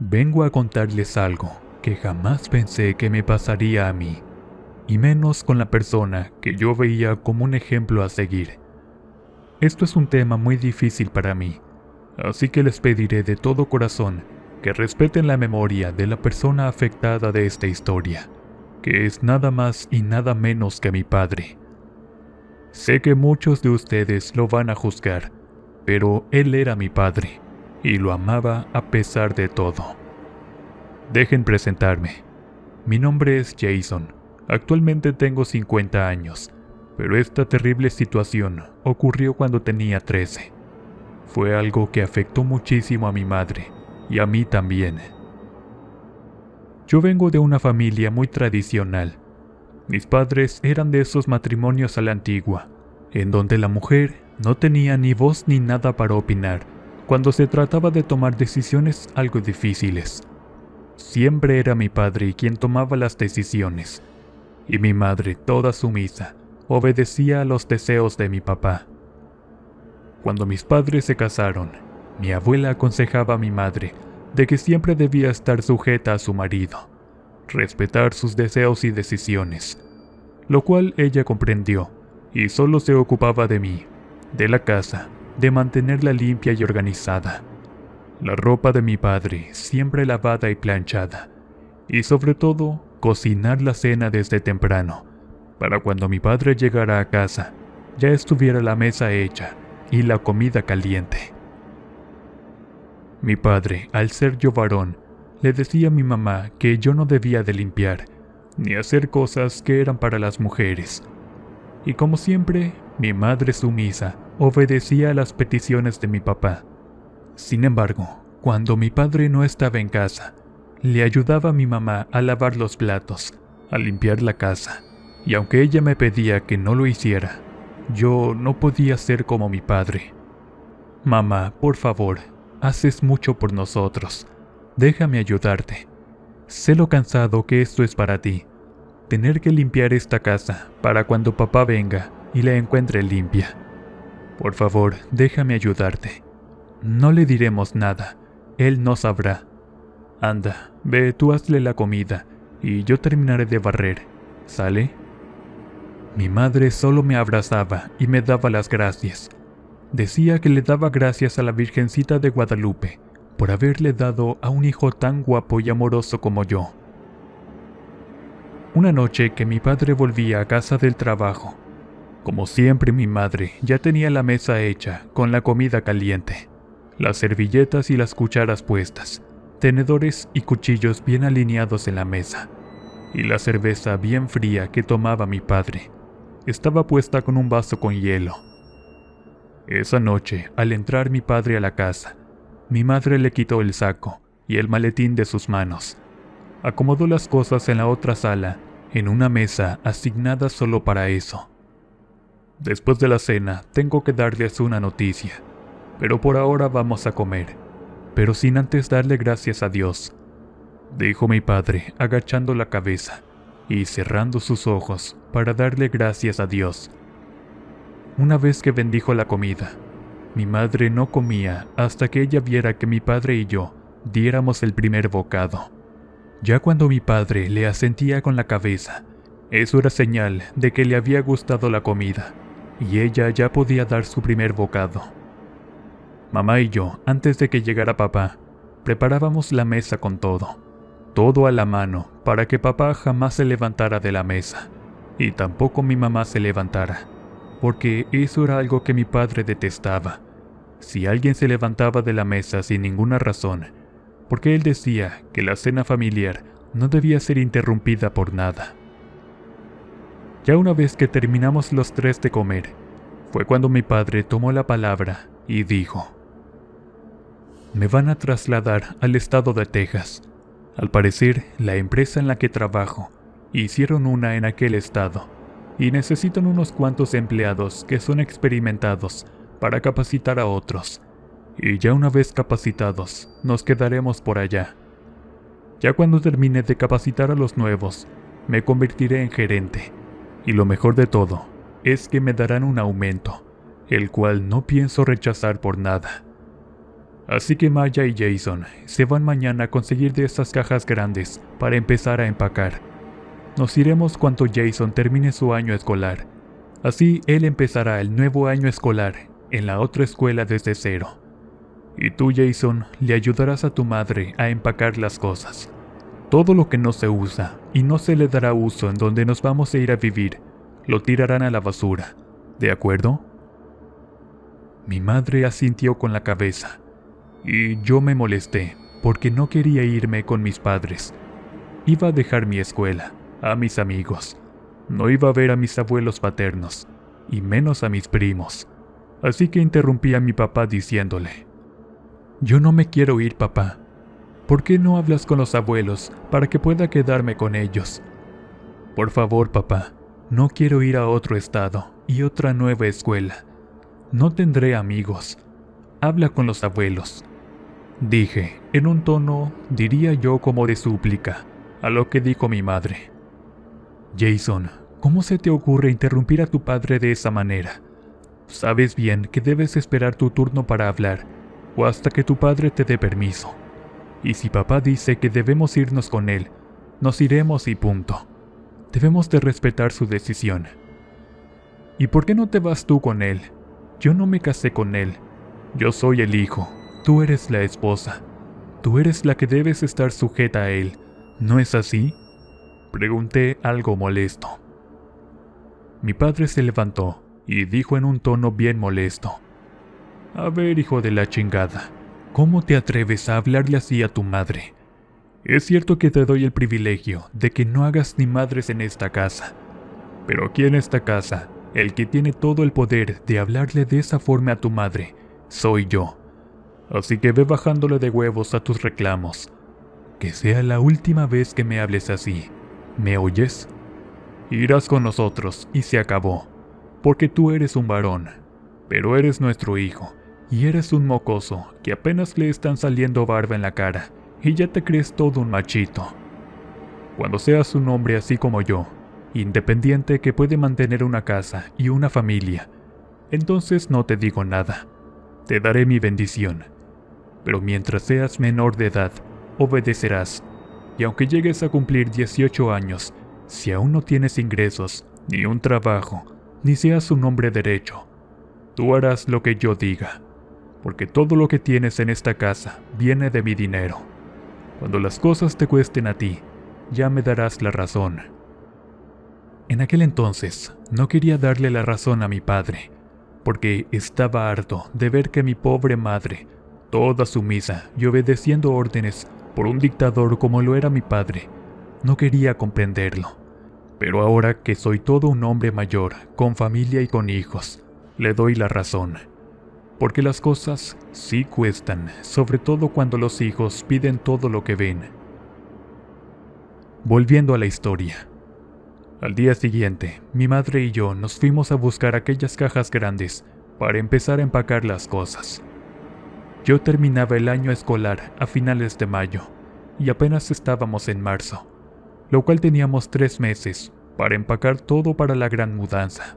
Vengo a contarles algo que jamás pensé que me pasaría a mí, y menos con la persona que yo veía como un ejemplo a seguir. Esto es un tema muy difícil para mí, así que les pediré de todo corazón que respeten la memoria de la persona afectada de esta historia, que es nada más y nada menos que mi padre. Sé que muchos de ustedes lo van a juzgar, pero él era mi padre, y lo amaba a pesar de todo. Dejen presentarme. Mi nombre es Jason. Actualmente tengo 50 años, pero esta terrible situación ocurrió cuando tenía 13. Fue algo que afectó muchísimo a mi madre, y a mí también. Yo vengo de una familia muy tradicional. Mis padres eran de esos matrimonios a la antigua, en donde la mujer no tenía ni voz ni nada para opinar cuando se trataba de tomar decisiones algo difíciles. Siempre era mi padre quien tomaba las decisiones, y mi madre, toda sumisa, obedecía a los deseos de mi papá. Cuando mis padres se casaron, mi abuela aconsejaba a mi madre de que siempre debía estar sujeta a su marido, respetar sus deseos y decisiones, lo cual ella comprendió, y solo se ocupaba de mí, de la casa, de mantenerla limpia y organizada. La ropa de mi padre siempre lavada y planchada, y sobre todo, cocinar la cena desde temprano, para cuando mi padre llegara a casa, ya estuviera la mesa hecha y la comida caliente. Mi padre, al ser yo varón, le decía a mi mamá que yo no debía de limpiar, ni hacer cosas que eran para las mujeres. Y como siempre, mi madre sumisa obedecía a las peticiones de mi papá. Sin embargo, cuando mi padre no estaba en casa, le ayudaba a mi mamá a lavar los platos, a limpiar la casa, y aunque ella me pedía que no lo hiciera, yo no podía ser como mi padre. Mamá, por favor, haces mucho por nosotros. Déjame ayudarte. Sé lo cansado que esto es para ti. Tener que limpiar esta casa para cuando papá venga y la encuentre limpia. Por favor, déjame ayudarte. No le diremos nada. Él no sabrá. Anda, ve tú hazle la comida y yo terminaré de barrer. ¿Sale? Mi madre solo me abrazaba y me daba las gracias. Decía que le daba gracias a la Virgencita de Guadalupe por haberle dado a un hijo tan guapo y amoroso como yo. Una noche que mi padre volvía a casa del trabajo, como siempre mi madre ya tenía la mesa hecha con la comida caliente, las servilletas y las cucharas puestas, tenedores y cuchillos bien alineados en la mesa, y la cerveza bien fría que tomaba mi padre estaba puesta con un vaso con hielo. Esa noche, al entrar mi padre a la casa, mi madre le quitó el saco y el maletín de sus manos. Acomodó las cosas en la otra sala, en una mesa asignada solo para eso. Después de la cena, tengo que darles una noticia, pero por ahora vamos a comer, pero sin antes darle gracias a Dios, dijo mi padre, agachando la cabeza y cerrando sus ojos para darle gracias a Dios. Una vez que bendijo la comida, mi madre no comía hasta que ella viera que mi padre y yo diéramos el primer bocado. Ya cuando mi padre le asentía con la cabeza, eso era señal de que le había gustado la comida, y ella ya podía dar su primer bocado. Mamá y yo, antes de que llegara papá, preparábamos la mesa con todo a la mano para que papá jamás se levantara de la mesa, y tampoco mi mamá se levantara, porque eso era algo que mi padre detestaba. Si alguien se levantaba de la mesa sin ninguna razón, porque él decía que la cena familiar no debía ser interrumpida por nada. Ya una vez que terminamos los tres de comer, fue cuando mi padre tomó la palabra y dijo: me van a trasladar al estado de Texas. Al parecer, la empresa en la que trabajo hicieron una en aquel estado y necesitan unos cuantos empleados que son experimentados para capacitar a otros. Y ya una vez capacitados, nos quedaremos por allá. Ya cuando termine de capacitar a los nuevos, me convertiré en gerente. Y lo mejor de todo, es que me darán un aumento, el cual no pienso rechazar por nada. Así que Maya y Jason se van mañana a conseguir de esas cajas grandes para empezar a empacar. Nos iremos cuando Jason termine su año escolar. Así él empezará el nuevo año escolar en la otra escuela desde cero. Y tú, Jason, le ayudarás a tu madre a empacar las cosas. Todo lo que no se usa y no se le dará uso en donde nos vamos a ir a vivir, lo tirarán a la basura. ¿De acuerdo? Mi madre asintió con la cabeza. Y yo me molesté, porque no quería irme con mis padres. Iba a dejar mi escuela, a mis amigos. No iba a ver a mis abuelos paternos, y menos a mis primos. Así que interrumpí a mi papá diciéndole: «Yo no me quiero ir, papá. ¿Por qué no hablas con los abuelos para que pueda quedarme con ellos? Por favor, papá, no quiero ir a otro estado y otra nueva escuela. No tendré amigos. Habla con los abuelos», dije, en un tono, diría yo, como de súplica, a lo que dijo mi madre: «Jason, ¿cómo se te ocurre interrumpir a tu padre de esa manera? Sabes bien que debes esperar tu turno para hablar, o hasta que tu padre te dé permiso. Y si papá dice que debemos irnos con él, nos iremos y punto. Debemos de respetar su decisión». «¿Y por qué no te vas tú con él? Yo no me casé con él. Yo soy el hijo, tú eres la esposa. Tú eres la que debes estar sujeta a él, ¿no es así?», pregunté algo molesto. Mi padre se levantó y dijo en un tono bien molesto: «A ver, hijo de la chingada, ¿cómo te atreves a hablarle así a tu madre? Es cierto que te doy el privilegio de que no hagas ni madres en esta casa, pero aquí en esta casa, el que tiene todo el poder de hablarle de esa forma a tu madre soy yo. Así que ve bajándole de huevos a tus reclamos. Que sea la última vez que me hables así. ¿Me oyes? Irás con nosotros y se acabó, porque tú eres un varón, pero eres nuestro hijo, y eres un mocoso que apenas le están saliendo barba en la cara, y ya te crees todo un machito. Cuando seas un hombre así como yo, independiente que puede mantener una casa y una familia, entonces no te digo nada. Te daré mi bendición. Pero mientras seas menor de edad, obedecerás. Y aunque llegues a cumplir 18 años, si aún no tienes ingresos, ni un trabajo, ni seas un hombre derecho, tú harás lo que yo diga, porque todo lo que tienes en esta casa viene de mi dinero. Cuando las cosas te cuesten a ti, ya me darás la razón». En aquel entonces, no quería darle la razón a mi padre, porque estaba harto de ver que mi pobre madre, toda sumisa y obedeciendo órdenes por un dictador como lo era mi padre, no quería comprenderlo. Pero ahora que soy todo un hombre mayor, con familia y con hijos, le doy la razón. Porque las cosas sí cuestan, sobre todo cuando los hijos piden todo lo que ven. Volviendo a la historia. Al día siguiente, mi madre y yo nos fuimos a buscar aquellas cajas grandes para empezar a empacar las cosas. Yo terminaba el año escolar a finales de mayo, y apenas estábamos en marzo, lo cual teníamos 3 meses para empacar todo para la gran mudanza.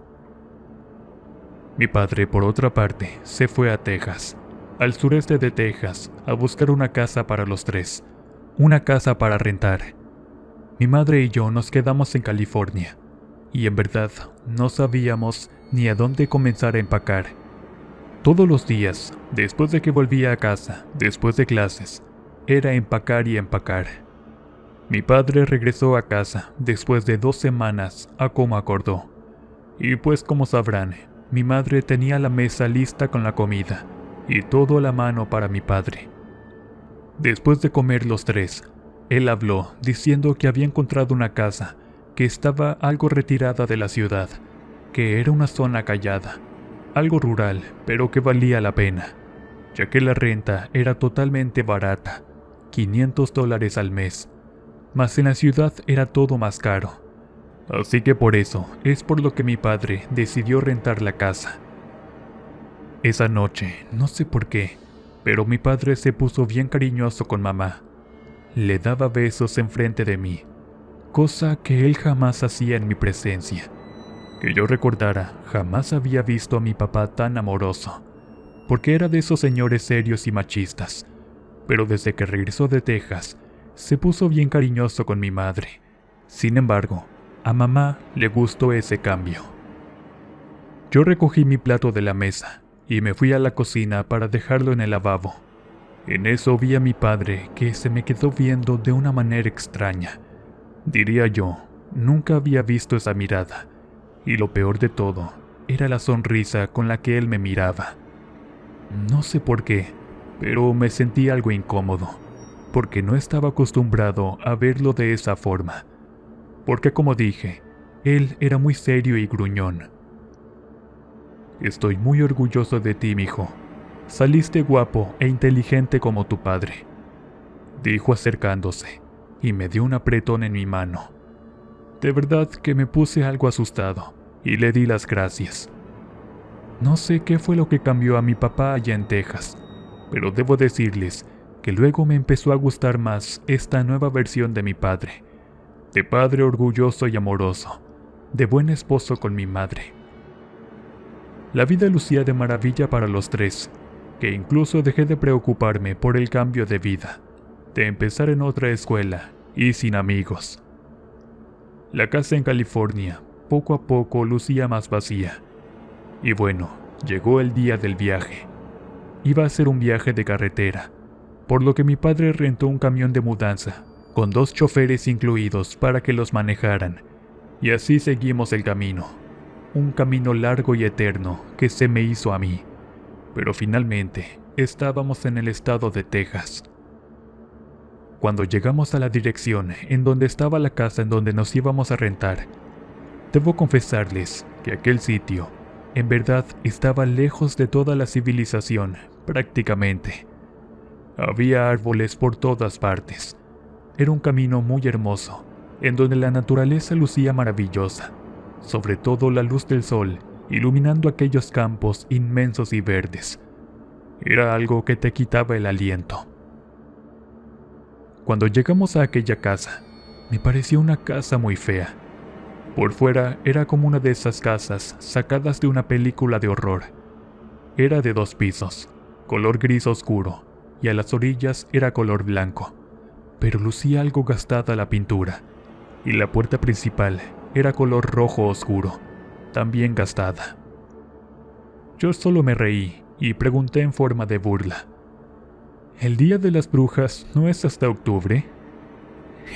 Mi padre, por otra parte, se fue a Texas, al sureste de Texas, a buscar una casa para los 3, una casa para rentar. Mi madre y yo nos quedamos en California, y en verdad no sabíamos ni a dónde comenzar a empacar. Todos los días, después de que volvía a casa, después de clases, era empacar y empacar. Mi padre regresó a casa después de 2 semanas a como acordó, y pues como sabrán, mi madre tenía la mesa lista con la comida, y todo a la mano para mi padre. Después de comer los 3, él habló diciendo que había encontrado una casa que estaba algo retirada de la ciudad, que era una zona callada, algo rural, pero que valía la pena, ya que la renta era totalmente barata, $500 al mes, mas en la ciudad era todo más caro. Así que por eso es por lo que mi padre decidió rentar la casa. Esa noche, no sé por qué, pero mi padre se puso bien cariñoso con mamá. Le daba besos enfrente de mí, cosa que él jamás hacía en mi presencia. Que yo recordara, jamás había visto a mi papá tan amoroso. porque era de esos señores serios y machistas, pero desde que regresó de Texas, se puso bien cariñoso con mi madre. Sin embargo, a mamá le gustó ese cambio. Yo recogí mi plato de la mesa y me fui a la cocina para dejarlo en el lavabo. En eso vi a mi padre que se me quedó viendo de una manera extraña. Diría yo, nunca había visto esa mirada, y lo peor de todo era la sonrisa con la que él me miraba. No sé por qué, pero me sentí algo incómodo, porque no estaba acostumbrado a verlo de esa forma. Porque como dije, él era muy serio y gruñón. Estoy muy orgulloso de ti, mijo. Saliste guapo e inteligente como tu padre, dijo acercándose, y me dio un apretón en mi mano. De verdad que me puse algo asustado, y le di las gracias. No sé qué fue lo que cambió a mi papá allá en Texas, pero debo decirles que luego me empezó a gustar más esta nueva versión de mi padre, de padre orgulloso y amoroso, de buen esposo con mi madre. La vida lucía de maravilla para los tres, que incluso dejé de preocuparme por el cambio de vida, de empezar en otra escuela y sin amigos. La casa en California poco a poco lucía más vacía. Y bueno, llegó el día del viaje. Iba a ser un viaje de carretera, por lo que mi padre rentó un camión de mudanza, con 2 choferes incluidos para que los manejaran, y así seguimos el camino. Un camino largo y eterno que se me hizo a mí. Pero finalmente estábamos en el estado de Texas. Cuando llegamos a la dirección en donde estaba la casa en donde nos íbamos a rentar, debo confesarles que aquel sitio, en verdad, estaba lejos de toda la civilización, prácticamente. Había árboles por todas partes. Era un camino muy hermoso, en donde la naturaleza lucía maravillosa, sobre todo la luz del sol, iluminando aquellos campos inmensos y verdes. Era algo que te quitaba el aliento. Cuando llegamos a aquella casa, me pareció una casa muy fea. Por fuera era como una de esas casas sacadas de una película de horror. Era de 2 pisos, color gris oscuro, y a las orillas era color blanco, pero lucía algo gastada la pintura, y la puerta principal era color rojo oscuro, también gastada. Yo solo me reí y pregunté en forma de burla: ¿El día de las brujas no es hasta octubre?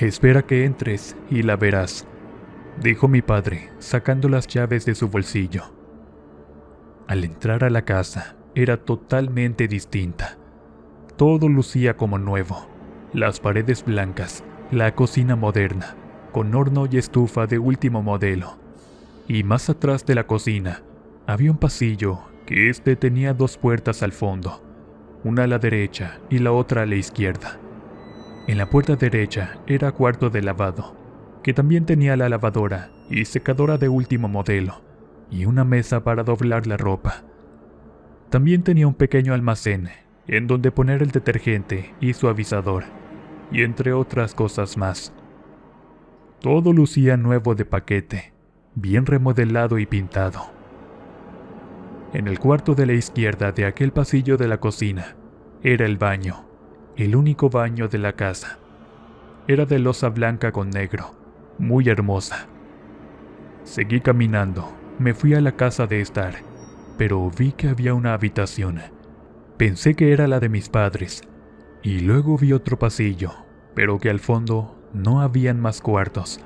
Espera que entres y la verás, dijo mi padre, sacando las llaves de su bolsillo. Al entrar a la casa, era totalmente distinta. Todo lucía como nuevo: las paredes blancas, la cocina moderna, con horno y estufa de último modelo. Y más atrás de la cocina, había un pasillo que tenía 2 puertas al fondo, una a la derecha y la otra a la izquierda. En la puerta derecha era cuarto de lavado, que también tenía la lavadora y secadora de último modelo, y una mesa para doblar la ropa. También tenía un pequeño almacén en donde poner el detergente y suavizador, y entre otras cosas más. Todo lucía nuevo de paquete, bien remodelado y pintado. En el cuarto de la izquierda de aquel pasillo de la cocina era el baño, el único baño de la casa. Era de loza blanca con negro, muy hermosa. Seguí caminando, me fui a la casa de estar, pero vi que había una habitación. Pensé que era la de mis padres, y luego vi otro pasillo, pero que al fondo no habían más cuartos,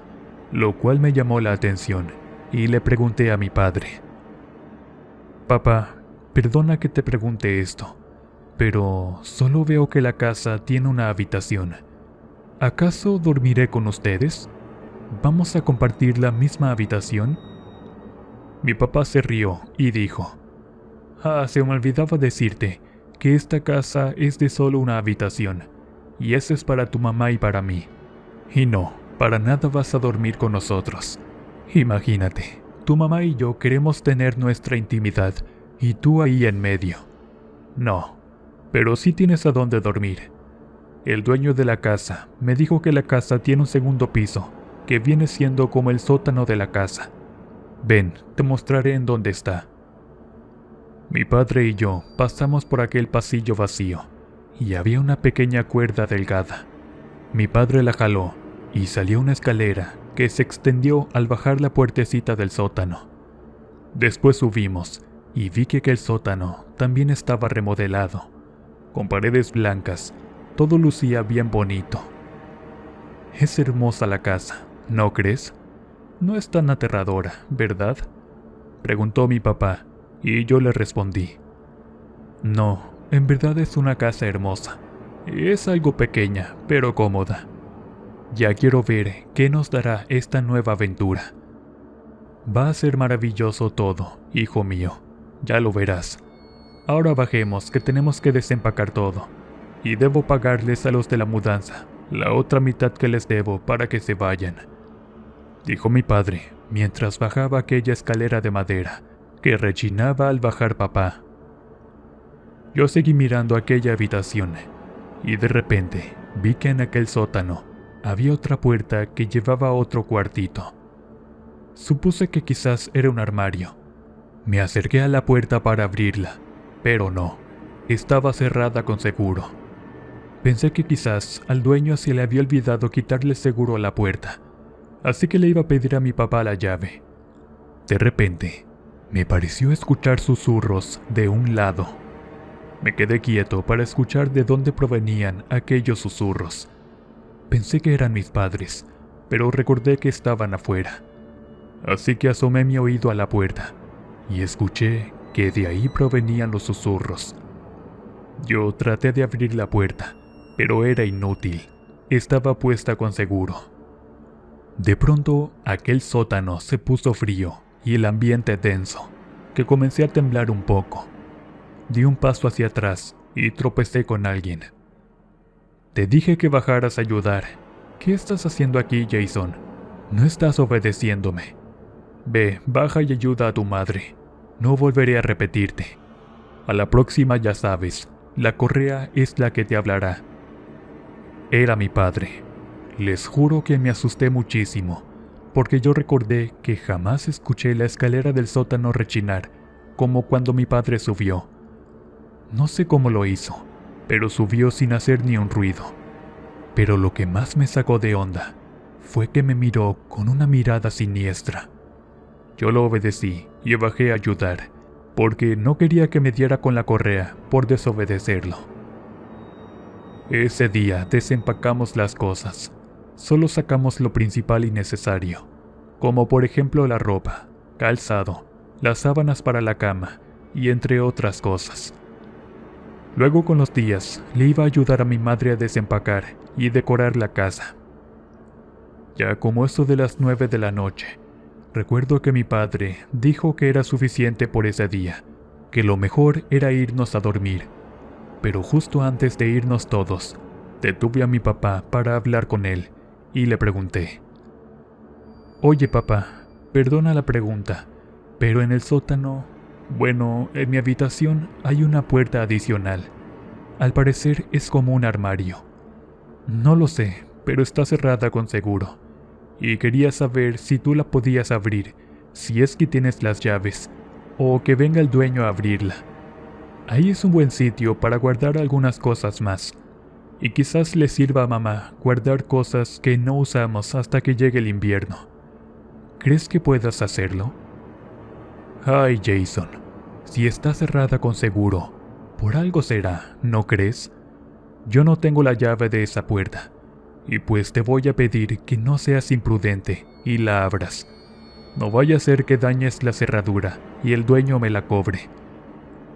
lo cual me llamó la atención, y le pregunté a mi padre: Papá, perdona que te pregunte esto, pero solo veo que la casa tiene una habitación. ¿Acaso dormiré con ustedes? ¿Vamos a compartir la misma habitación? Mi papá se rió y dijo: se me olvidaba decirte que esta casa es de solo una habitación, y esa es para tu mamá y para mí. Y no, para nada vas a dormir con nosotros. Imagínate, tu mamá y yo queremos tener nuestra intimidad, y tú ahí en medio. No, pero sí tienes a dónde dormir. El dueño de la casa me dijo que la casa tiene un segundo piso, que viene siendo como el sótano de la casa. Ven, te mostraré en dónde está. Mi padre y yo pasamos por aquel pasillo vacío, y había una pequeña cuerda delgada. Mi padre la jaló, y salió una escalera que se extendió al bajar la puertecita del sótano. Después subimos, y vi que aquel sótano también estaba remodelado, con paredes blancas, todo lucía bien bonito. Es hermosa la casa, ¿no crees? No es tan aterradora, ¿verdad?, preguntó mi papá, y yo le respondí. No, en verdad es una casa hermosa. Es algo pequeña, pero cómoda. Ya quiero ver qué nos dará esta nueva aventura. Va a ser maravilloso todo, hijo mío. Ya lo verás. Ahora bajemos, que tenemos que desempacar todo. Y debo pagarles a los de la mudanza la otra mitad que les debo para que se vayan, dijo mi padre, mientras bajaba aquella escalera de madera que rechinaba al bajar papá. Yo seguí mirando aquella habitación, y de repente vi que en aquel sótano había otra puerta que llevaba a otro cuartito. Supuse que quizás era un armario. Me acerqué a la puerta para abrirla, pero no, estaba cerrada con seguro. Pensé que quizás al dueño se le había olvidado quitarle seguro a la puerta, así que le iba a pedir a mi papá la llave. De repente, me pareció escuchar susurros de un lado. Me quedé quieto para escuchar de dónde provenían aquellos susurros. Pensé que eran mis padres, pero recordé que estaban afuera. Así que asomé mi oído a la puerta, y escuché que de ahí provenían los susurros. Yo traté de abrir la puerta, pero era inútil. Estaba puesta con seguro. De pronto, aquel sótano se puso frío y el ambiente denso, que comencé a temblar un poco. Di un paso hacia atrás y tropecé con alguien. Te dije que bajaras a ayudar. ¿Qué estás haciendo aquí, Jason? No estás obedeciéndome. Ve, baja y ayuda a tu madre. No volveré a repetirte. A la próxima ya sabes, la correa es la que te hablará. Era mi padre. Les juro que me asusté muchísimo, porque yo recordé que jamás escuché la escalera del sótano rechinar, como cuando mi padre subió. No sé cómo lo hizo, pero subió sin hacer ni un ruido. Pero lo que más me sacó de onda fue que me miró con una mirada siniestra. Yo lo obedecí y bajé a ayudar, porque no quería que me diera con la correa por desobedecerlo. Ese día desempacamos las cosas. Solo sacamos lo principal y necesario, como por ejemplo la ropa, calzado, las sábanas para la cama y entre otras cosas. Luego con los días le iba a ayudar a mi madre a desempacar y decorar la casa. Ya como eso de las 9 de la noche, recuerdo que mi padre dijo que era suficiente por ese día, que lo mejor era irnos a dormir. Pero justo antes de irnos todos, detuve a mi papá para hablar con él y le pregunté: Oye papá, perdona la pregunta, pero en el sótano, bueno, en mi habitación hay una puerta adicional. Al parecer es como un armario. No lo sé, pero está cerrada con seguro. Y quería saber si tú la podías abrir, si es que tienes las llaves, o que venga el dueño a abrirla. Ahí es un buen sitio para guardar algunas cosas más. Y quizás le sirva a mamá guardar cosas que no usamos hasta que llegue el invierno. ¿Crees que puedas hacerlo? Ay, Jason, si está cerrada con seguro, por algo será, ¿no crees? Yo no tengo la llave de esa puerta, y pues te voy a pedir que no seas imprudente y la abras. No vaya a ser que dañes la cerradura y el dueño me la cobre.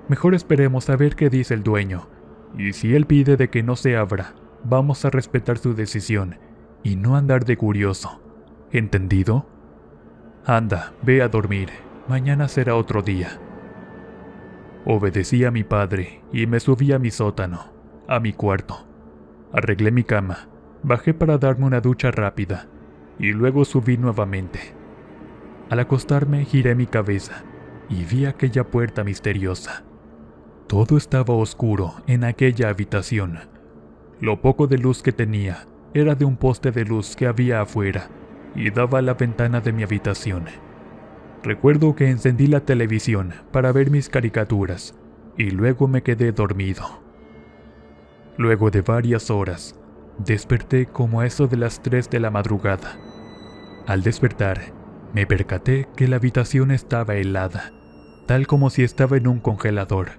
Mejor esperemos a ver qué dice el dueño, y si él pide de que no se abra, vamos a respetar su decisión y no andar de curioso. ¿Entendido? Anda, ve a dormir, mañana será otro día. Obedecí a mi padre y me subí a mi sótano, a mi cuarto. Arreglé mi cama, bajé para darme una ducha rápida y luego subí nuevamente. Al acostarme giré mi cabeza y vi aquella puerta misteriosa. Todo estaba oscuro en aquella habitación. Lo poco de luz que tenía era de un poste de luz que había afuera y daba a la ventana de mi habitación. Recuerdo que encendí la televisión para ver mis caricaturas y luego me quedé dormido. Luego de varias horas, desperté como a eso de las 3 de la madrugada. Al despertar, me percaté que la habitación estaba helada, tal como si estaba en un congelador.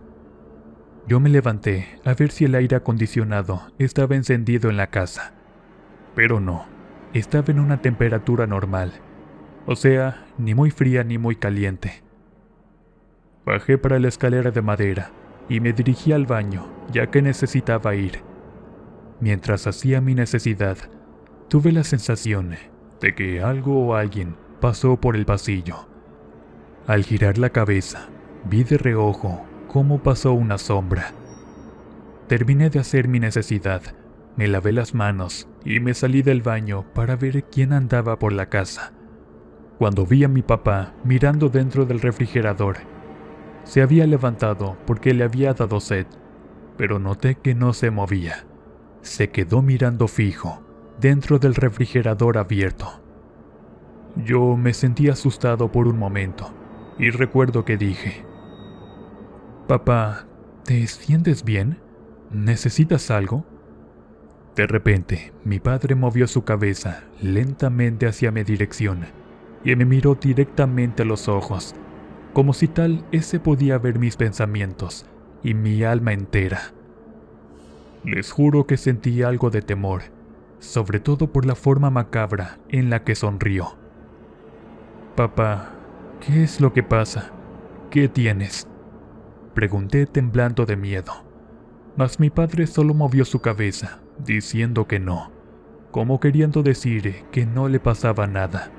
Yo me levanté a ver si el aire acondicionado estaba encendido en la casa, pero no, estaba en una temperatura normal, o sea, ni muy fría ni muy caliente. Bajé para la escalera de madera y me dirigí al baño, ya que necesitaba ir. Mientras hacía mi necesidad, tuve la sensación de que algo o alguien pasó por el pasillo. Al girar la cabeza, vi de reojo cómo pasó una sombra. Terminé de hacer mi necesidad, me lavé las manos y me salí del baño para ver quién andaba por la casa. Cuando vi a mi papá mirando dentro del refrigerador, se había levantado porque le había dado sed, pero noté que no se movía. Se quedó mirando fijo, dentro del refrigerador abierto. Yo me sentí asustado por un momento, y recuerdo que dije: «Papá, ¿te sientes bien? ¿Necesitas algo?». De repente, mi padre movió su cabeza lentamente hacia mi dirección, y me miró directamente a los ojos, como si tal ese podía ver mis pensamientos y mi alma entera. Les juro que sentí algo de temor, sobre todo por la forma macabra en la que sonrió. «Papá, ¿qué es lo que pasa? ¿Qué tienes?», pregunté temblando de miedo, mas mi padre solo movió su cabeza, diciendo que no, como queriendo decir que no le pasaba nada,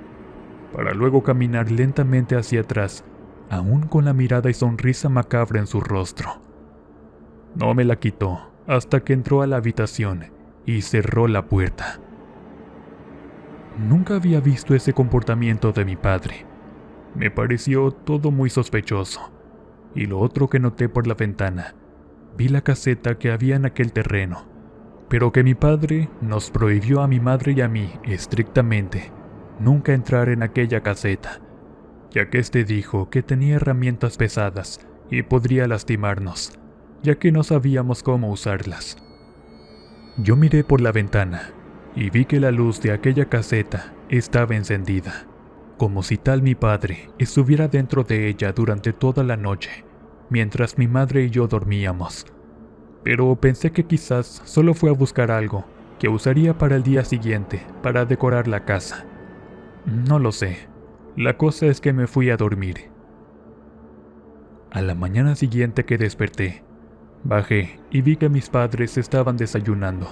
para luego caminar lentamente hacia atrás, aún con la mirada y sonrisa macabra en su rostro. No me la quitó hasta que entró a la habitación y cerró la puerta. Nunca había visto ese comportamiento de mi padre. Me pareció todo muy sospechoso. Y lo otro que noté por la ventana, vi la caseta que había en aquel terreno, pero que mi padre nos prohibió a mi madre y a mí estrictamente nunca entrar en aquella caseta, ya que este dijo que tenía herramientas pesadas y podría lastimarnos, ya que no sabíamos cómo usarlas. Yo miré por la ventana y vi que la luz de aquella caseta estaba encendida, como si tal mi padre estuviera dentro de ella durante toda la noche, mientras mi madre y yo dormíamos. Pero pensé que quizás solo fue a buscar algo que usaría para el día siguiente para decorar la casa. No lo sé. La cosa es que me fui a dormir. A la mañana siguiente que desperté, bajé y vi que mis padres estaban desayunando.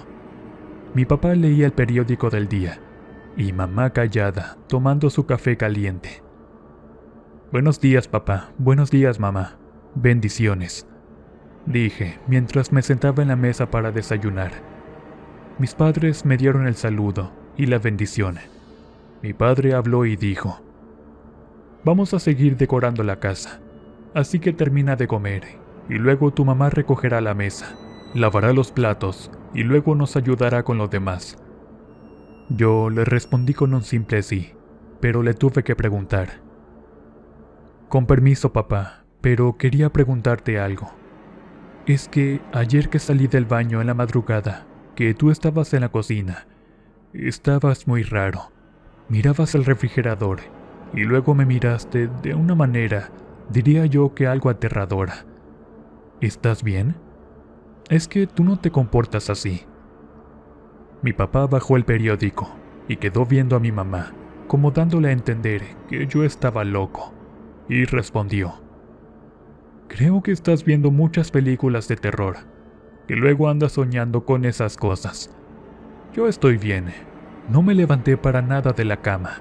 Mi papá leía el periódico del día y mamá callada, tomando su café caliente. «Buenos días, papá. Buenos días, mamá. Bendiciones», dije mientras me sentaba en la mesa para desayunar. Mis padres me dieron el saludo y la bendición. Mi padre habló y dijo: «Vamos a seguir decorando la casa, así que termina de comer y luego tu mamá recogerá la mesa, lavará los platos y luego nos ayudará con lo demás». Yo le respondí con un simple sí, pero le tuve que preguntar: «Con permiso, papá, pero quería preguntarte algo. Es que ayer que salí del baño en la madrugada, que tú estabas en la cocina, estabas muy raro. Mirabas el refrigerador y luego me miraste de una manera, diría yo que algo aterradora. ¿Estás bien? Es que tú no te comportas así». Mi papá bajó el periódico y quedó viendo a mi mamá, como dándole a entender que yo estaba loco, y respondió: «Creo que estás viendo muchas películas de terror, que luego andas soñando con esas cosas. Yo estoy bien, no me levanté para nada de la cama.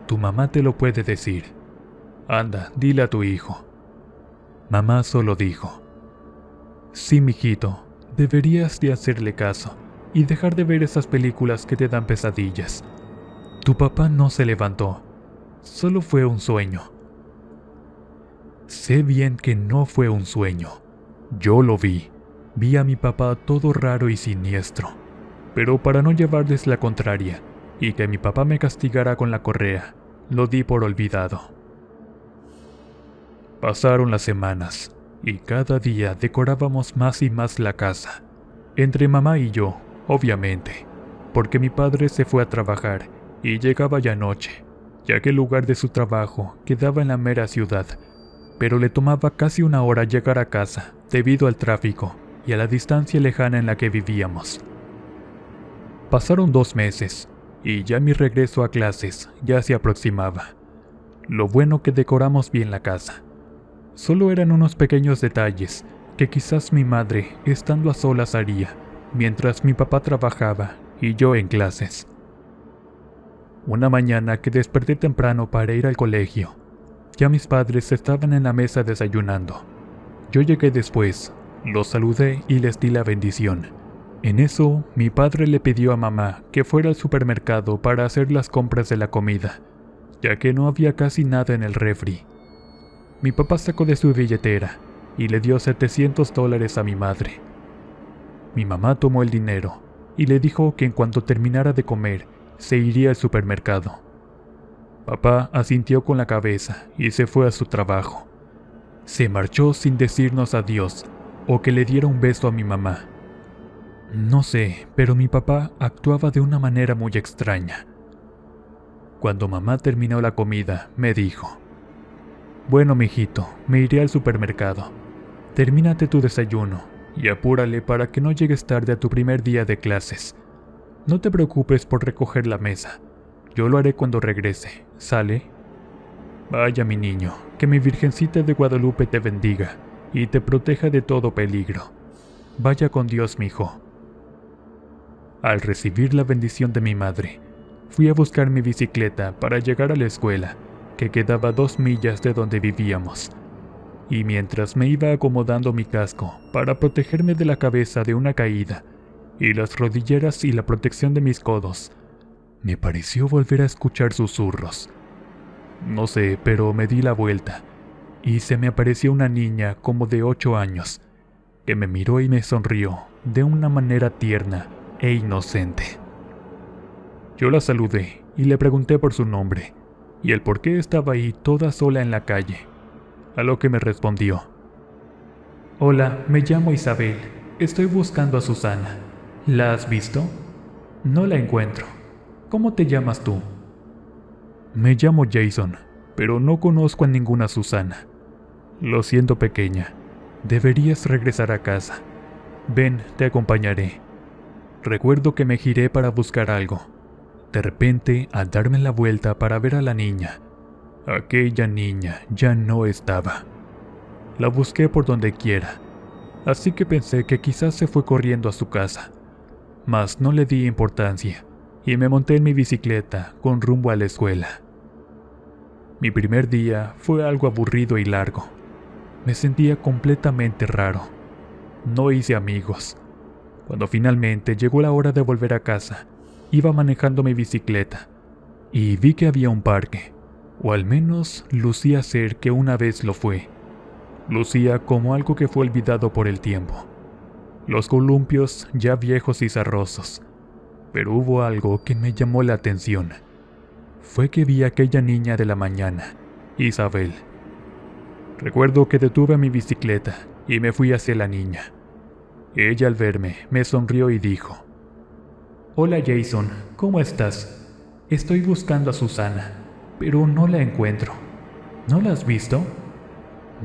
Tu mamá te lo puede decir. Anda, dile a tu hijo». Mamá solo dijo: «Sí, mijito, deberías de hacerle caso y dejar de ver esas películas que te dan pesadillas. Tu papá no se levantó, solo fue un sueño». Sé bien que no fue un sueño. Yo lo vi. Vi a mi papá todo raro y siniestro. Pero para no llevarles la contraria y que mi papá me castigara con la correa, lo di por olvidado. Pasaron las semanas, y cada día decorábamos más y más la casa. Entre mamá y yo, obviamente, porque mi padre se fue a trabajar y llegaba ya noche, ya que el lugar de su trabajo quedaba en la mera ciudad, pero le tomaba casi una hora llegar a casa debido al tráfico y a la distancia lejana en la que vivíamos. Pasaron 2 meses, y ya mi regreso a clases ya se aproximaba. Lo bueno que decoramos bien la casa. Solo eran unos pequeños detalles que quizás mi madre, estando a solas, haría, mientras mi papá trabajaba y yo en clases. Una mañana que desperté temprano para ir al colegio, ya mis padres estaban en la mesa desayunando. Yo llegué después, los saludé y les di la bendición. En eso, mi padre le pidió a mamá que fuera al supermercado para hacer las compras de la comida, ya que no había casi nada en el refri. Mi papá sacó de su billetera y le dio $700 a mi madre. Mi mamá tomó el dinero y le dijo que en cuanto terminara de comer, se iría al supermercado. Papá asintió con la cabeza y se fue a su trabajo. Se marchó sin decirnos adiós o que le diera un beso a mi mamá. No sé, pero mi papá actuaba de una manera muy extraña. Cuando mamá terminó la comida, me dijo: «Bueno, mijito, me iré al supermercado. Termínate tu desayuno y apúrale para que no llegues tarde a tu primer día de clases. No te preocupes por recoger la mesa. Yo lo haré cuando regrese. ¿Sale?» Vaya, mi niño, que mi Virgencita de Guadalupe te bendiga y te proteja de todo peligro. Vaya con Dios, mijo. Al recibir la bendición de mi madre, fui a buscar mi bicicleta para llegar a la escuela, que quedaba a 2 millas de donde vivíamos. Y mientras me iba acomodando mi casco para protegerme de la cabeza de una caída, y las rodilleras y la protección de mis codos, me pareció volver a escuchar susurros. No sé, pero me di la vuelta, y se me apareció una niña como de 8 años, que me miró y me sonrió de una manera tierna e inocente. Yo la saludé y le pregunté por su nombre, y el por qué estaba ahí toda sola en la calle, a lo que me respondió: «Hola, me llamo Isabel, estoy buscando a Susana. ¿La has visto? No la encuentro. ¿Cómo te llamas tú?» «Me llamo Jason, pero no conozco a ninguna Susana. Lo siento, pequeña, deberías regresar a casa. Ven, te acompañaré». Recuerdo que me giré para buscar algo. De repente, al darme la vuelta para ver a la niña, aquella niña ya no estaba. La busqué por donde quiera, así que pensé que quizás se fue corriendo a su casa. Mas no le di importancia y me monté en mi bicicleta con rumbo a la escuela. Mi primer día fue algo aburrido y largo. Me sentía completamente raro. No hice amigos. Cuando finalmente llegó la hora de volver a casa, iba manejando mi bicicleta y vi que había un parque, o al menos lucía ser que una vez lo fue. Lucía como algo que fue olvidado por el tiempo. Los columpios ya viejos y zarrosos. Pero hubo algo que me llamó la atención. Fue que vi a aquella niña de la mañana, Isabel. Recuerdo que detuve mi bicicleta y me fui hacia la niña. Ella, al verme, me sonrió y dijo: «Hola Jason, ¿cómo estás? Estoy buscando a Susana, pero no la encuentro. ¿No la has visto?»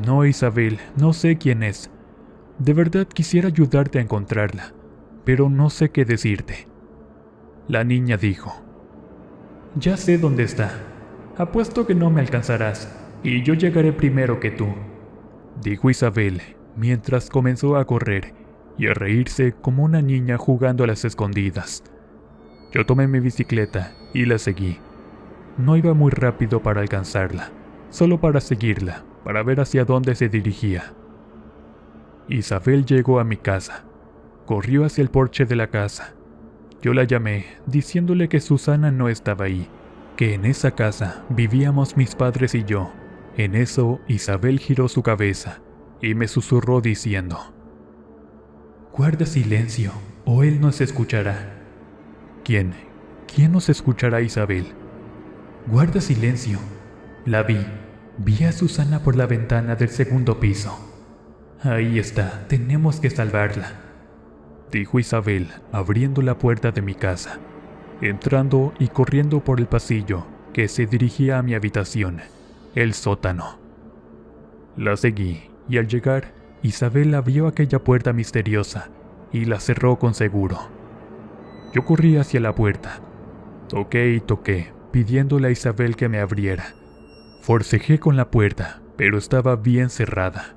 «No, Isabel, no sé quién es. De verdad quisiera ayudarte a encontrarla, pero no sé qué decirte». La niña dijo: «Ya sé dónde está. Apuesto que no me alcanzarás, y yo llegaré primero que tú», dijo Isabel, mientras comenzó a correr y a reírse como una niña jugando a las escondidas. Yo tomé mi bicicleta y la seguí. No iba muy rápido para alcanzarla, solo para seguirla, para ver hacia dónde se dirigía. Isabel llegó a mi casa. Corrió hacia el porche de la casa. Yo la llamé, diciéndole que Susana no estaba ahí, que en esa casa vivíamos mis padres y yo. En eso, Isabel giró su cabeza y me susurró diciendo: «Guarda silencio, o él nos escuchará». «¿Quién? ¿Quién nos escuchará, Isabel?» «Guarda silencio». La vi. Vi a Susana por la ventana del segundo piso. Ahí está, tenemos que salvarla, dijo Isabel, abriendo la puerta de mi casa, entrando y corriendo por el pasillo que se dirigía a mi habitación, el sótano. La seguí y al llegar, Isabel abrió aquella puerta misteriosa y la cerró con seguro. Yo corrí hacia la puerta. Toqué y toqué, pidiéndole a Isabel que me abriera. Forcejé con la puerta, pero estaba bien cerrada.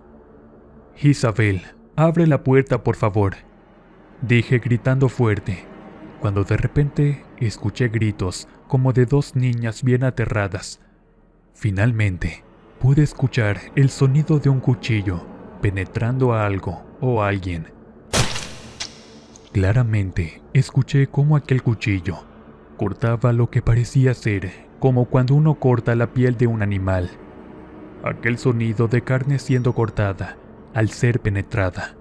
Isabel, abre la puerta, por favor, dije gritando fuerte, cuando de repente escuché gritos como de dos niñas bien aterradas. Finalmente, pude escuchar el sonido de un cuchillo penetrando a algo o a alguien. Claramente, escuché cómo aquel cuchillo cortaba lo que parecía ser como cuando uno corta la piel de un animal. Aquel sonido de carne siendo cortada al ser penetrada.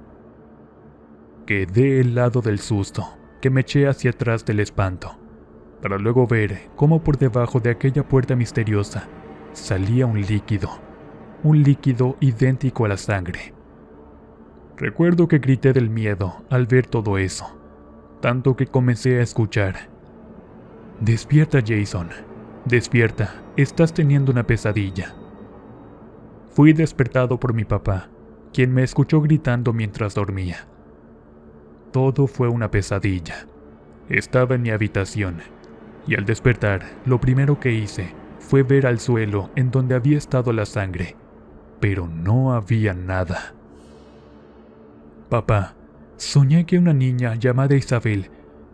Quedé helado del susto, que me eché hacia atrás del espanto, para luego ver cómo por debajo de aquella puerta misteriosa salía un líquido idéntico a la sangre. Recuerdo que grité del miedo al ver todo eso, tanto que comencé a escuchar: «Despierta, Jason, despierta, estás teniendo una pesadilla». Fui despertado por mi papá, quien me escuchó gritando mientras dormía. Todo fue una pesadilla. Estaba en mi habitación, y al despertar, lo primero que hice fue ver al suelo en donde había estado la sangre, pero no había nada. Papá, soñé que una niña llamada Isabel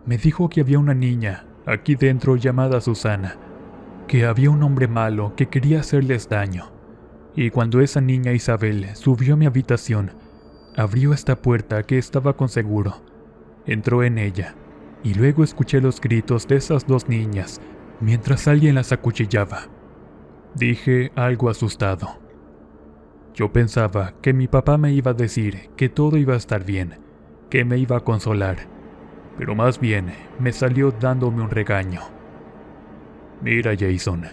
me dijo que había una niña aquí dentro llamada Susana, que había un hombre malo que quería hacerles daño. Y cuando esa niña Isabel subió a mi habitación, abrió esta puerta que estaba con seguro, entró en ella, y luego escuché los gritos de esas dos niñas mientras alguien las acuchillaba. Dije algo asustado. Yo pensaba que mi papá me iba a decir que todo iba a estar bien, que me iba a consolar, pero más bien me salió dándome un regaño. Mira, Jason,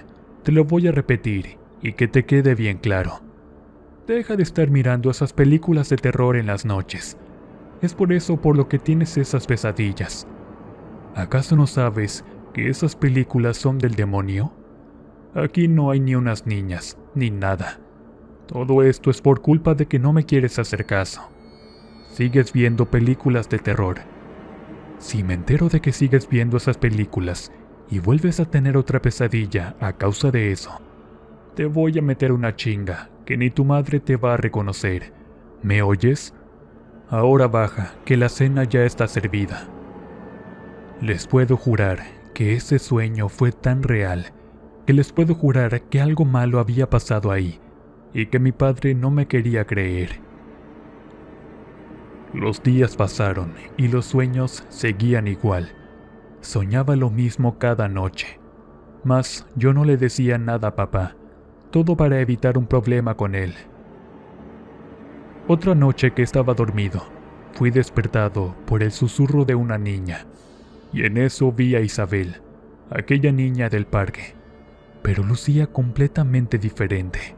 te lo voy a repetir y que te quede bien claro. Deja de estar mirando esas películas de terror en las noches. Es por eso por lo que tienes esas pesadillas. ¿Acaso no sabes que esas películas son del demonio? Aquí no hay ni unas niñas, ni nada. Todo esto es por culpa de que no me quieres hacer caso. Sigues viendo películas de terror. Si me entero de que sigues viendo esas películas y vuelves a tener otra pesadilla a causa de eso, te voy a meter una chinga que ni tu madre te va a reconocer. ¿Me oyes? Ahora baja, que la cena ya está servida. Les puedo jurar que ese sueño fue tan real, que les puedo jurar que algo malo había pasado ahí, y que mi padre no me quería creer. Los días pasaron y los sueños seguían igual. Soñaba lo mismo cada noche. Mas yo no le decía nada a papá, todo para evitar un problema con él. Otra noche que estaba dormido, fui despertado por el susurro de una niña, y en eso vi a Isabel, aquella niña del parque, pero lucía completamente diferente.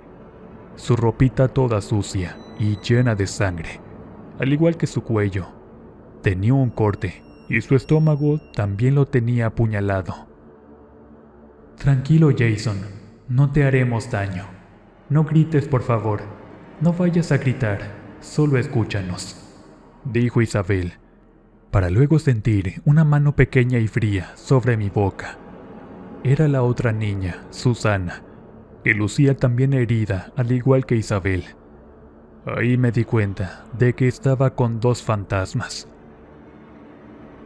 Su ropita toda sucia y llena de sangre, al igual que su cuello. Tenía un corte y su estómago también lo tenía apuñalado. Tranquilo, Jason, no te haremos daño. No grites, por favor. No vayas a gritar, solo escúchanos, dijo Isabel, para luego sentir una mano pequeña y fría sobre mi boca. Era la otra niña, Susana, que lucía también herida al igual que Isabel. Ahí me di cuenta de que estaba con dos fantasmas.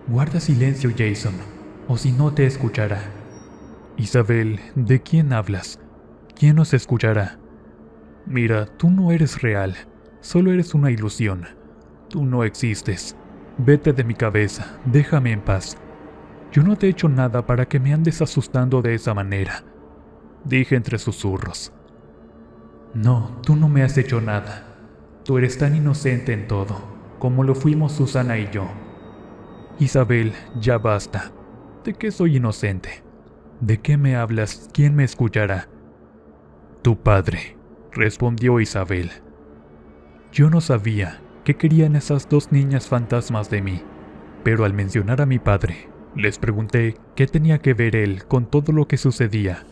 Guarda silencio, Jason, o si no te escuchará. Isabel, ¿de quién hablas? ¿Quién nos escuchará? Mira, tú no eres real, solo eres una ilusión. Tú no existes. Vete de mi cabeza, déjame en paz. Yo no te he hecho nada para que me andes asustando de esa manera, dije entre susurros. No, tú no me has hecho nada. Tú eres tan inocente en todo, como lo fuimos Susana y yo. Isabel, ya basta. ¿De qué soy inocente? ¿De qué me hablas? ¿Quién me escuchará? Tu padre. respondió Isabel. Yo no sabía qué querían esas dos niñas fantasmas de mí, pero al mencionar a mi padre, les pregunté qué tenía que ver él con todo lo que sucedía,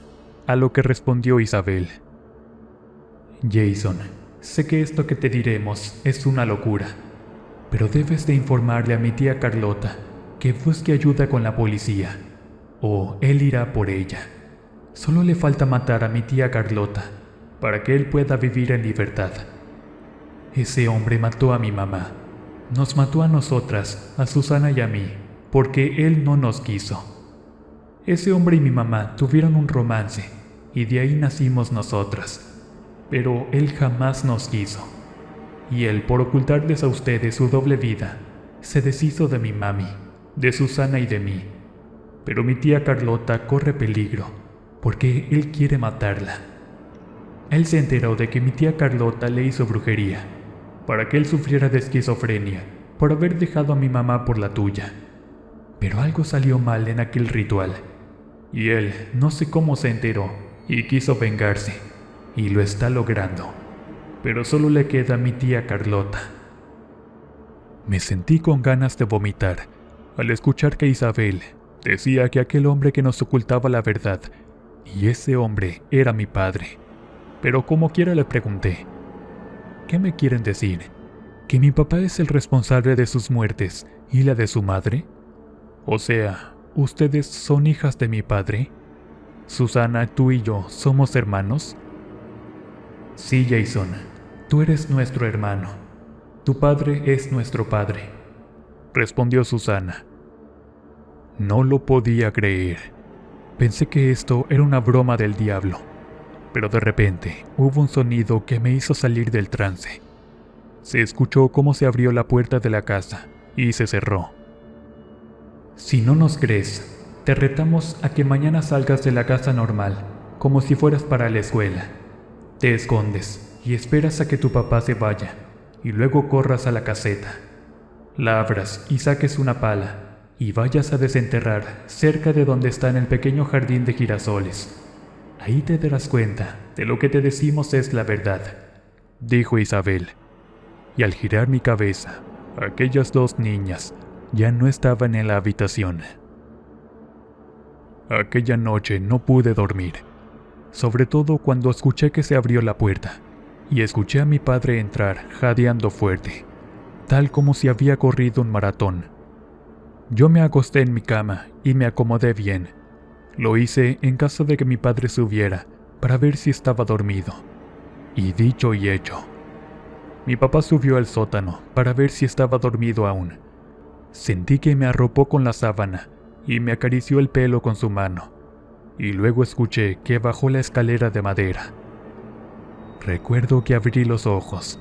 a lo que respondió Isabel. Jason, sé que esto que te diremos es una locura, pero debes de informarle a mi tía Carlota que busque ayuda con la policía, o él irá por ella. Solo le falta matar a mi tía Carlota para que él pueda vivir en libertad. Ese hombre mató a mi mamá. Nos mató a nosotras, a Susana y a mí, porque él no nos quiso. Ese hombre y mi mamá tuvieron un romance, y de ahí nacimos nosotras. Pero él jamás nos quiso. Y él, por ocultarles a ustedes su doble vida, se deshizo de mi mami, de Susana y de mí. Pero mi tía Carlota corre peligro, porque él quiere matarla. Él se enteró de que mi tía Carlota le hizo brujería, para que él sufriera de esquizofrenia, por haber dejado a mi mamá por la tuya. Pero algo salió mal en aquel ritual, y él no sé cómo se enteró, y quiso vengarse, y lo está logrando. Pero solo le queda a mi tía Carlota. Me sentí con ganas de vomitar, al escuchar que Isabel decía que aquel hombre que nos ocultaba la verdad, y ese hombre era mi padre. Pero como quiera le pregunté, ¿qué me quieren decir? ¿Que mi papá es el responsable de sus muertes y la de su madre? O sea, ¿ustedes son hijas de mi padre? ¿Susana, tú y yo somos hermanos? Sí, Jason, tú eres nuestro hermano. Tu padre es nuestro padre, respondió Susana. No lo podía creer. Pensé que esto era una broma del diablo. Pero de repente hubo un sonido que me hizo salir del trance. Se escuchó cómo se abrió la puerta de la casa y se cerró. Si no nos crees, te retamos a que mañana salgas de la casa normal, como si fueras para la escuela. Te escondes y esperas a que tu papá se vaya, y luego corras a la caseta. La abras y saques una pala, y vayas a desenterrar cerca de donde está en el pequeño jardín de girasoles. Ahí te darás cuenta de lo que te decimos es la verdad, dijo Isabel. Y al girar mi cabeza, aquellas dos niñas ya no estaban en la habitación. Aquella noche no pude dormir, sobre todo cuando escuché que se abrió la puerta, y escuché a mi padre entrar jadeando fuerte, tal como si había corrido un maratón. Yo me acosté en mi cama y me acomodé bien. Lo hice en caso de que mi padre subiera, para ver si estaba dormido. Y dicho y hecho. Mi papá subió al sótano para ver si estaba dormido aún. Sentí que me arropó con la sábana y me acarició el pelo con su mano. Y luego escuché que bajó la escalera de madera. Recuerdo que abrí los ojos.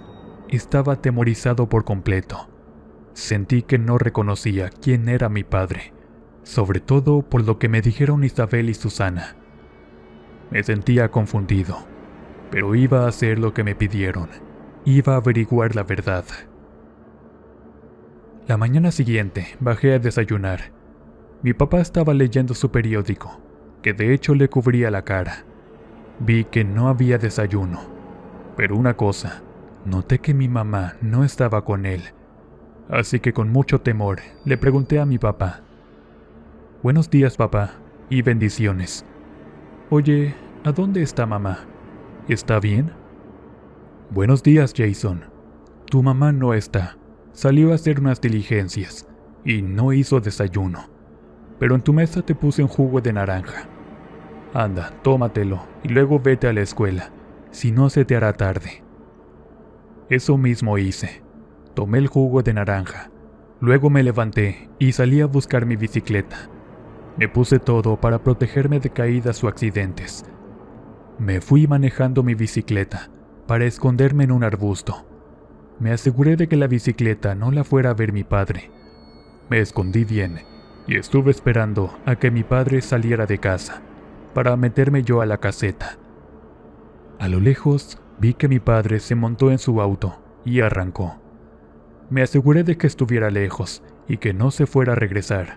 Estaba atemorizado por completo. Sentí que no reconocía quién era mi padre, sobre todo por lo que me dijeron Isabel y Susana. Me sentía confundido, pero iba a hacer lo que me pidieron. Iba a averiguar la verdad. La mañana siguiente bajé a desayunar. Mi papá estaba leyendo su periódico, que de hecho le cubría la cara. Vi que no había desayuno, pero una cosa, noté que mi mamá no estaba con él. Así que con mucho temor le pregunté a mi papá. Buenos días, papá, y bendiciones. Oye, ¿a dónde está mamá? ¿Está bien? Buenos días, Jason. Tu mamá no está. Salió a hacer unas diligencias y no hizo desayuno. Pero en tu mesa te puse un jugo de naranja. Anda, tómatelo y luego vete a la escuela, si no se te hará tarde. Eso mismo hice. Tomé el jugo de naranja. Luego me levanté y salí a buscar mi bicicleta. Me puse todo para protegerme de caídas o accidentes. Me fui manejando mi bicicleta para esconderme en un arbusto. Me aseguré de que la bicicleta no la fuera a ver mi padre. Me escondí bien y estuve esperando a que mi padre saliera de casa para meterme yo a la caseta. A lo lejos vi que mi padre se montó en su auto y arrancó. Me aseguré de que estuviera lejos y que no se fuera a regresar.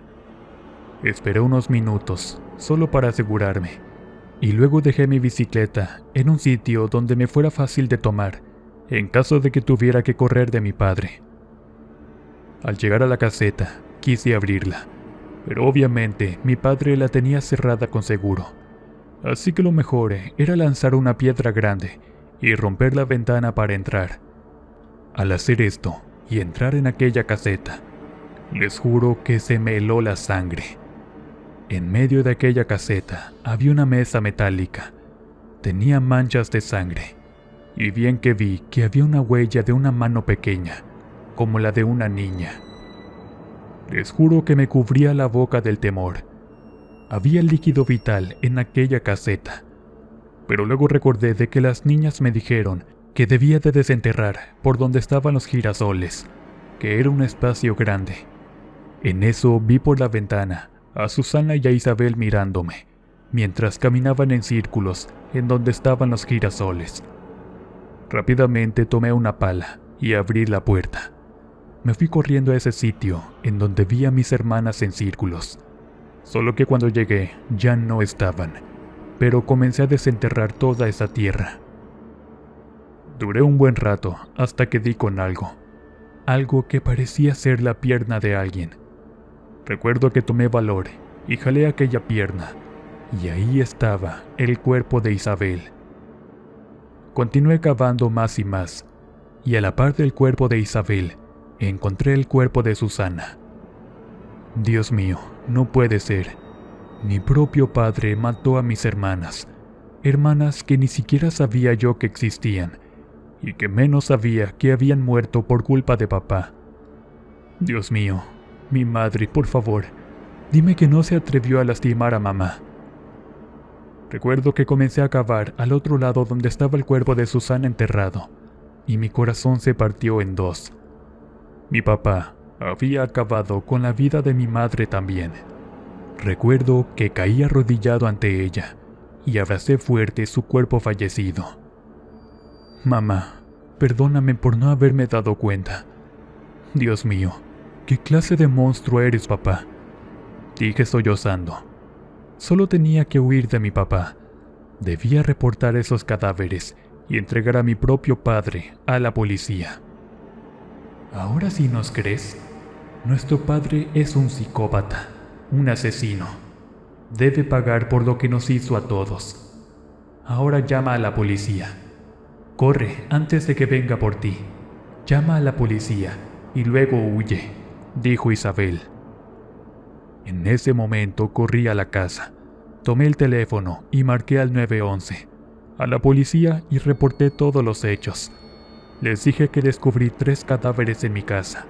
Esperé unos minutos, solo para asegurarme, y luego dejé mi bicicleta en un sitio donde me fuera fácil de tomar, en caso de que tuviera que correr de mi padre. Al llegar a la caseta, quise abrirla, pero obviamente mi padre la tenía cerrada con seguro, así que lo mejor era lanzar una piedra grande y romper la ventana para entrar. Al hacer esto y entrar en aquella caseta, les juro que se me heló la sangre. En medio de aquella caseta había una mesa metálica. Tenía manchas de sangre, y bien que vi que había una huella de una mano pequeña, como la de una niña. Les juro que me cubría la boca del temor. Había líquido vital en aquella caseta, pero luego recordé de que las niñas me dijeron que debía de desenterrar por donde estaban los girasoles, que era un espacio grande. En eso vi por la ventana a Susana y a Isabel mirándome, mientras caminaban en círculos en donde estaban los girasoles. Rápidamente tomé una pala y abrí la puerta. Me fui corriendo a ese sitio en donde vi a mis hermanas en círculos. Solo que cuando llegué ya no estaban, pero comencé a desenterrar toda esa tierra. Duré un buen rato hasta que di con algo que parecía ser la pierna de alguien. Recuerdo que tomé valor y jalé aquella pierna, y ahí estaba el cuerpo de Isabel. Continué cavando más y más, y a la par del cuerpo de Isabel, encontré el cuerpo de Susana. Dios mío, no puede ser. Mi propio padre mató a mis hermanas que ni siquiera sabía yo que existían, y que menos sabía que habían muerto por culpa de papá. Dios mío, mi madre, por favor, dime que no se atrevió a lastimar a mamá. Recuerdo que comencé a cavar al otro lado donde estaba el cuerpo de Susana enterrado, y mi corazón se partió en dos. Mi papá había acabado con la vida de mi madre también. Recuerdo que caí arrodillado ante ella y abracé fuerte su cuerpo fallecido. Mamá, perdóname por no haberme dado cuenta. Dios mío, ¿qué clase de monstruo eres, papá?, dije sollozando. Solo tenía que huir de mi papá. Debía reportar esos cadáveres y entregar a mi propio padre a la policía. ¿Ahora sí nos crees? Nuestro padre es un psicópata, un asesino. Debe pagar por lo que nos hizo a todos. Ahora llama a la policía. Corre antes de que venga por ti. Llama a la policía y luego huye, dijo Isabel. En ese momento corrí a la casa, tomé el teléfono y marqué al 911, a la policía, y reporté todos los hechos. Les dije que descubrí 3 cadáveres en mi casa,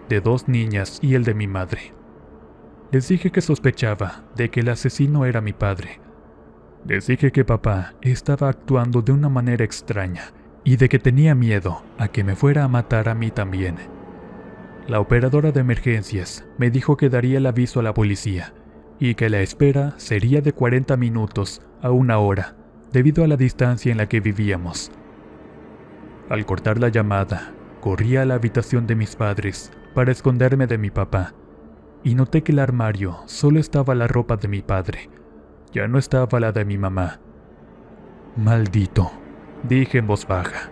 de 2 niñas y el de mi madre. Les dije que sospechaba de que el asesino era mi padre. Les dije que papá estaba actuando de una manera extraña y de que tenía miedo a que me fuera a matar a mí también. La operadora de emergencias me dijo que daría el aviso a la policía y que la espera sería de 40 minutos a 1 hora, debido a la distancia en la que vivíamos. Al cortar la llamada, corrí a la habitación de mis padres para esconderme de mi papá, y noté que el armario solo estaba la ropa de mi padre, ya no estaba la de mi mamá. Maldito, dije en voz baja.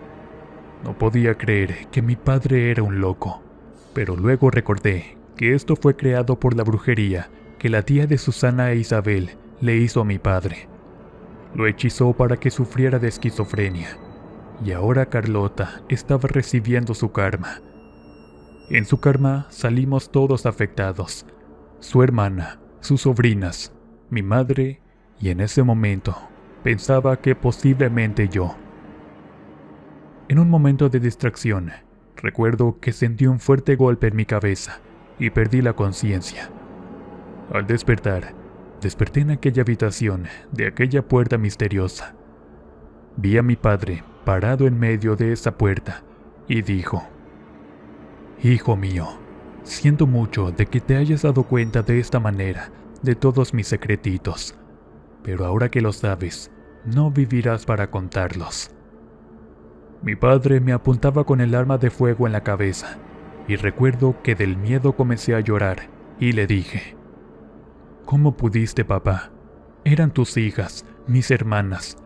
No podía creer que mi padre era un loco, pero luego recordé que esto fue creado por la brujería que la tía de Susana e Isabel le hizo a mi padre. Lo hechizó para que sufriera de esquizofrenia, y ahora Carlota estaba recibiendo su karma. En su karma salimos todos afectados: su hermana, sus sobrinas, mi madre, y en ese momento pensaba que posiblemente yo. En un momento de distracción, recuerdo que sentí un fuerte golpe en mi cabeza y perdí la conciencia. Al despertar, desperté en aquella habitación de aquella puerta misteriosa. Vi a mi padre parado en medio de esa puerta y dijo: «Hijo mío, siento mucho de que te hayas dado cuenta de esta manera de todos mis secretitos, pero ahora que lo sabes, no vivirás para contarlos». Mi padre me apuntaba con el arma de fuego en la cabeza, y recuerdo que del miedo comencé a llorar y le dije: «¿Cómo pudiste, papá? eran tus hijas, mis hermanas.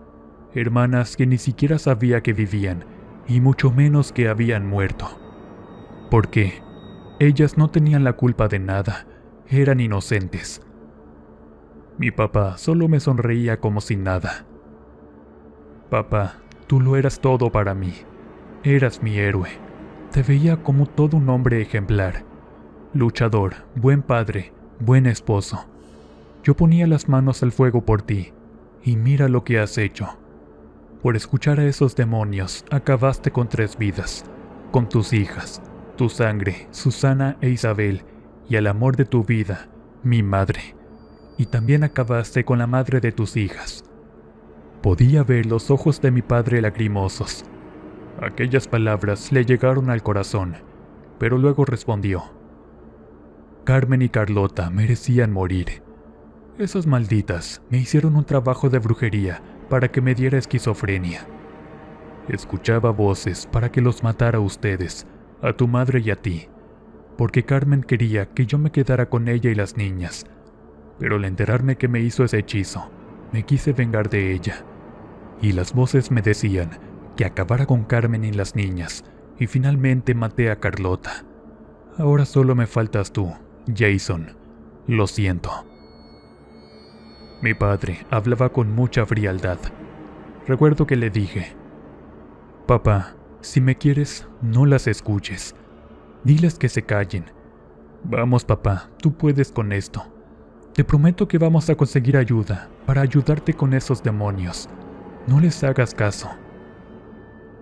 Hermanas que ni siquiera sabía que vivían, y mucho menos que habían muerto. Porque ellas no tenían la culpa de nada, eran inocentes. Mi papá solo me sonreía como si nada. Papá, tú lo eras todo para mí. Eras mi héroe. Te veía como todo un hombre ejemplar. Luchador, buen padre, buen esposo. Yo ponía las manos al fuego por ti, y mira lo que has hecho. Por escuchar a esos demonios, acabaste con 3 vidas, con tus hijas, tu sangre, Susana e Isabel, y el amor de tu vida, mi madre. Y también acabaste con la madre de tus hijas. Podía ver los ojos de mi padre lagrimosos. Aquellas palabras le llegaron al corazón, pero luego respondió: Carmen y Carlota merecían morir. Esas malditas me hicieron un trabajo de brujería para que me diera esquizofrenia. Escuchaba voces para que los matara a ustedes, a tu madre y a ti, porque Carmen quería que yo me quedara con ella y las niñas, pero al enterarme que me hizo ese hechizo, me quise vengar de ella, y las voces me decían que acabara con Carmen y las niñas, y finalmente maté a Carlota. Ahora solo me faltas tú, Jason. Lo siento. Mi padre hablaba con mucha frialdad. Recuerdo que le dije: Papá, si me quieres, no las escuches. Diles que se callen. Vamos, papá, tú puedes con esto. Te prometo que vamos a conseguir ayuda para ayudarte con esos demonios. No les hagas caso.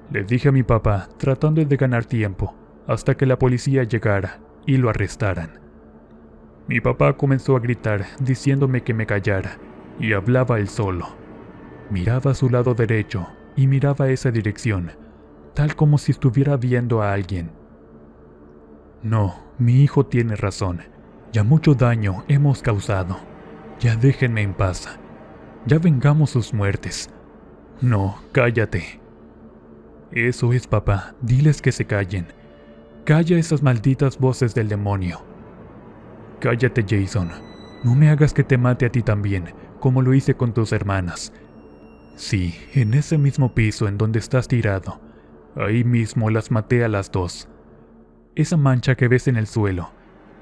Le dije a mi papá, tratando de ganar tiempo, hasta que la policía llegara y lo arrestaran. Mi papá comenzó a gritar, diciéndome que me callara, y hablaba él solo. Miraba a su lado derecho y miraba a esa dirección, tal como si estuviera viendo a alguien. No, mi hijo tiene razón. Ya mucho daño hemos causado. Ya déjenme en paz. Ya vengamos sus muertes. No, cállate. Eso es, papá, diles que se callen. Calla esas malditas voces del demonio. Cállate, Jason. No me hagas que te mate a ti también, como lo hice con tus hermanas. Sí, en ese mismo piso en donde estás tirado. Ahí mismo las maté a las 2. Esa mancha que ves en el suelo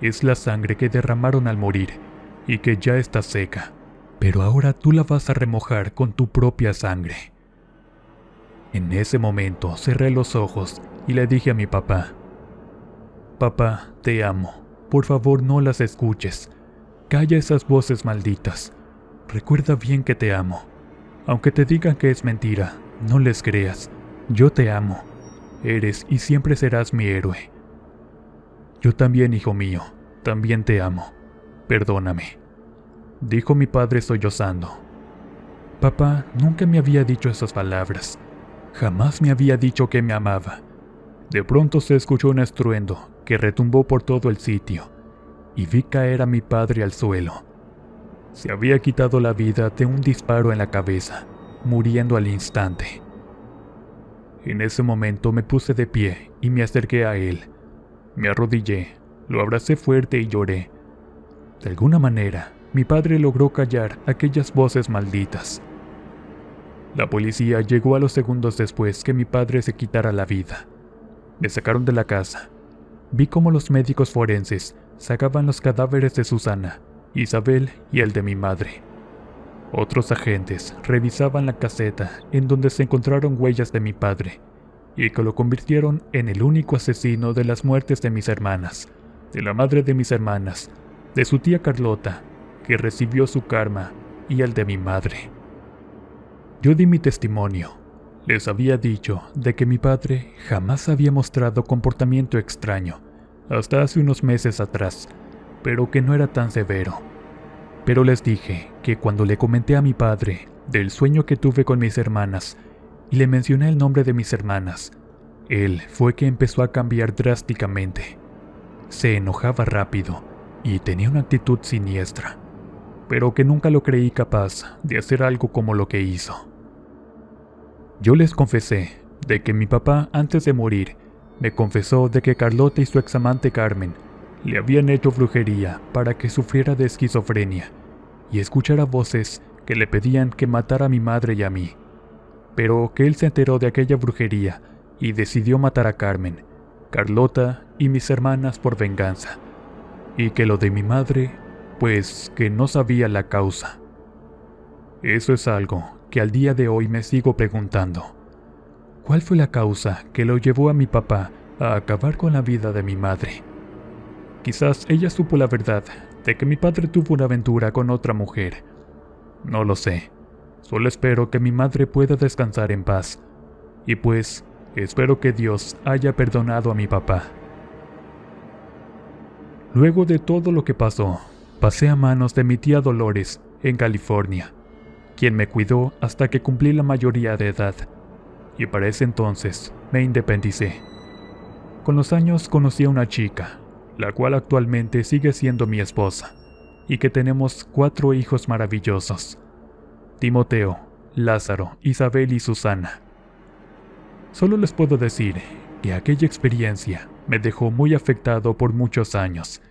es la sangre que derramaron al morir y que ya está seca. Pero ahora tú la vas a remojar con tu propia sangre. En ese momento cerré los ojos y le dije a mi papá: Papá, te amo. Por favor, no las escuches. Calla esas voces malditas. Recuerda bien que te amo. Aunque te digan que es mentira, no les creas. Yo te amo. Eres y siempre serás mi héroe. Yo también, hijo mío, también te amo. Perdóname, dijo mi padre sollozando. Papá nunca me había dicho esas palabras. Jamás me había dicho que me amaba. De pronto se escuchó un estruendo que retumbó por todo el sitio, y vi caer a mi padre al suelo. Se había quitado la vida de un disparo en la cabeza, muriendo al instante. En ese momento me puse de pie y me acerqué a él. Me arrodillé, lo abracé fuerte y lloré. De alguna manera, mi padre logró callar aquellas voces malditas. La policía llegó a los segundos después que mi padre se quitara la vida. Me sacaron de la casa. Vi cómo los médicos forenses sacaban los cadáveres de Susana, Isabel y el de mi madre. Otros agentes revisaban la caseta en donde se encontraron huellas de mi padre, y que lo convirtieron en el único asesino de las muertes de mis hermanas, de la madre de mis hermanas, de su tía Carlota, que recibió su karma, y el de mi madre. Yo di mi testimonio. Les había dicho de que mi padre jamás había mostrado comportamiento extraño, hasta hace unos meses atrás, pero que no era tan severo. Pero les dije que cuando le comenté a mi padre del sueño que tuve con mis hermanas y le mencioné el nombre de mis hermanas, él fue que empezó a cambiar drásticamente. Se enojaba rápido y tenía una actitud siniestra, pero que nunca lo creí capaz de hacer algo como lo que hizo. Yo les confesé de que mi papá, antes de morir, me confesó de que Carlota y su examante Carmen le habían hecho brujería para que sufriera de esquizofrenia y escuchara voces que le pedían que matara a mi madre y a mí, pero que él se enteró de aquella brujería y decidió matar a Carmen, Carlota y mis hermanas por venganza, y que lo de mi madre, pues que no sabía la causa. Eso es algo que al día de hoy me sigo preguntando. ¿Cuál fue la causa que lo llevó a mi papá a acabar con la vida de mi madre? Quizás ella supo la verdad de que mi padre tuvo una aventura con otra mujer. No lo sé. Solo espero que mi madre pueda descansar en paz. Y pues, espero que Dios haya perdonado a mi papá. Luego de todo lo que pasó, pasé a manos de mi tía Dolores en California, quien me cuidó hasta que cumplí la mayoría de edad, y para ese entonces me independicé. Con los años conocí a una chica, la cual actualmente sigue siendo mi esposa, y que tenemos 4 hijos maravillosos: Timoteo, Lázaro, Isabel y Susana. Solo les puedo decir que aquella experiencia me dejó muy afectado por muchos años,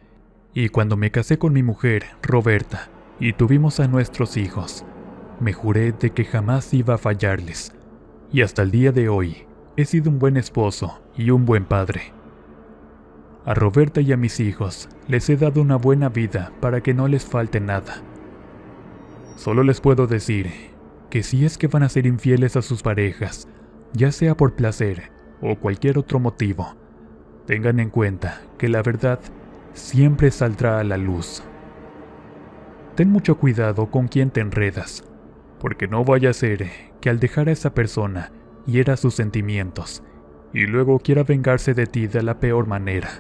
y cuando me casé con mi mujer, Roberta, y tuvimos a nuestros hijos, me juré de que jamás iba a fallarles, y hasta el día de hoy he sido un buen esposo y un buen padre. A Roberta y a mis hijos les he dado una buena vida para que no les falte nada. Solo les puedo decir que si es que van a ser infieles a sus parejas, ya sea por placer o cualquier otro motivo, tengan en cuenta que la verdad siempre saldrá a la luz. Ten mucho cuidado con quién te enredas, porque no vaya a ser que al dejar a esa persona hiera sus sentimientos y luego quiera vengarse de ti de la peor manera,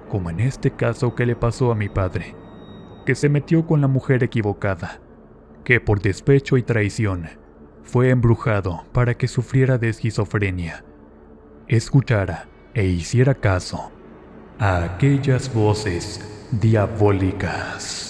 como en este caso que le pasó a mi padre, que se metió con la mujer equivocada, que por despecho y traición fue embrujado para que sufriera de esquizofrenia, escuchara e hiciera caso a aquellas voces diabólicas.